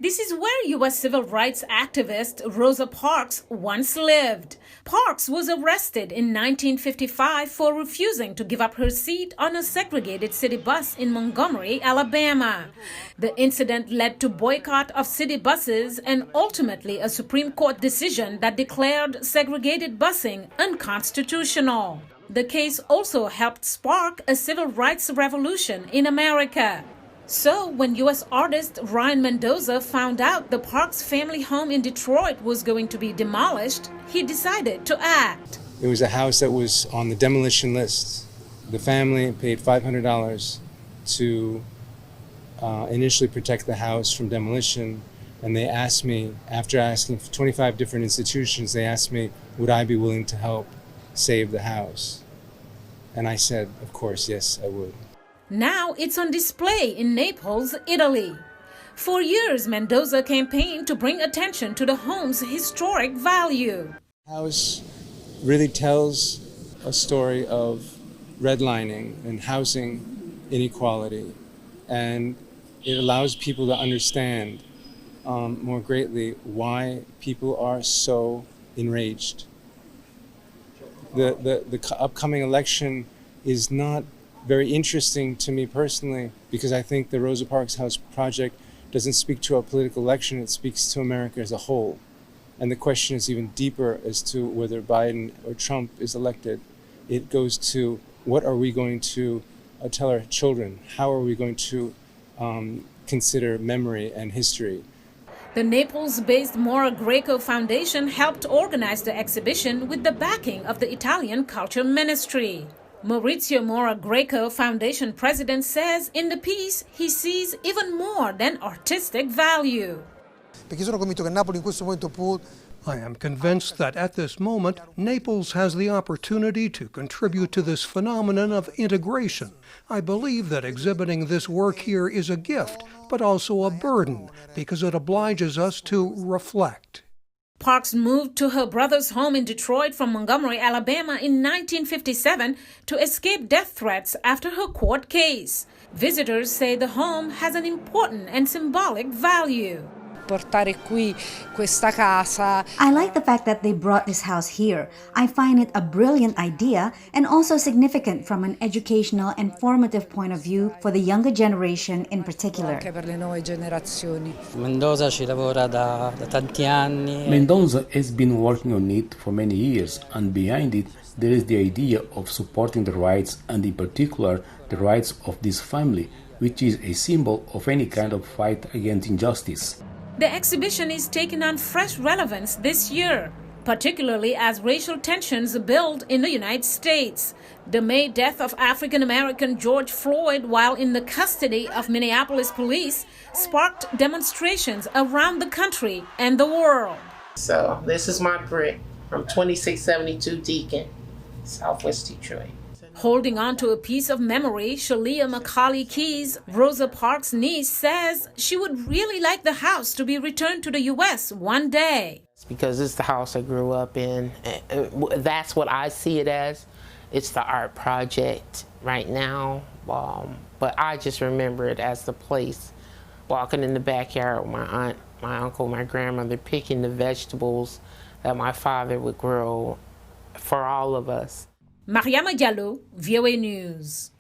This is where U.S. civil rights activist Rosa Parks once lived. Parks was arrested in 1955 for refusing to give up her seat on a segregated city bus in Montgomery, Alabama. The incident led to boycott of city buses and ultimately a Supreme Court decision that declared segregated busing unconstitutional. The case also helped spark a civil rights revolution in America. So, when U.S. artist Ryan Mendoza found out the Parks family home in Detroit was going to be demolished, he decided to act. It was a house that was on the demolition list. The family paid $500 to initially protect the house from demolition, and they asked me, after asking 25 different institutions, they asked me, would I be willing to help save the house? And I said, of course, yes, I would. Now it's on display in Naples, Italy. For years, Mendoza campaigned to bring attention to the home's historic value. The house really tells a story of redlining and housing inequality, and it allows people to understand more greatly why people are so enraged. The upcoming election is not very interesting to me personally, because I think the Rosa Parks House project doesn't speak to a political election, it speaks to America as a whole. And the question is even deeper as to whether Biden or Trump is elected. It goes to, what are we going to tell our children? How are we going to consider memory and history? The Naples-based Mora Greco Foundation helped organize the exhibition with the backing of the Italian Culture Ministry. Maurizio Mora Greco Foundation president says in the piece he sees even more than artistic value. I am convinced that at this moment, Naples has the opportunity to contribute to this phenomenon of integration. I believe that exhibiting this work here is a gift, but also a burden, because it obliges us to reflect. Parks moved to her brother's home in Detroit from Montgomery, Alabama in 1957 to escape death threats after her court case. Visitors say the home has an important and symbolic value. I like the fact that they brought this house here. I find it a brilliant idea and also significant from an educational and formative point of view for the younger generation in particular. Mendoza has been working on it for many years, and behind it there is the idea of supporting the rights, and in particular the rights of this family, which is a symbol of any kind of fight against injustice. The exhibition is taking on fresh relevance this year, particularly as racial tensions build in the United States. The May death of African-American George Floyd while in the custody of Minneapolis police sparked demonstrations around the country and the world. So this is my brick from 2672 Deacon, Southwest Detroit. Holding on to a piece of memory, Shalia Macaulay Keys, Rosa Parks' niece, says she would really like the house to be returned to the U.S. one day. Because it's the house I grew up in. That's what I see it as. It's the art project right now. But I just remember it as the place. Walking in the backyard with my aunt, my uncle, my grandmother, picking the vegetables that my father would grow for all of us. Mariama Diallo, VOA News.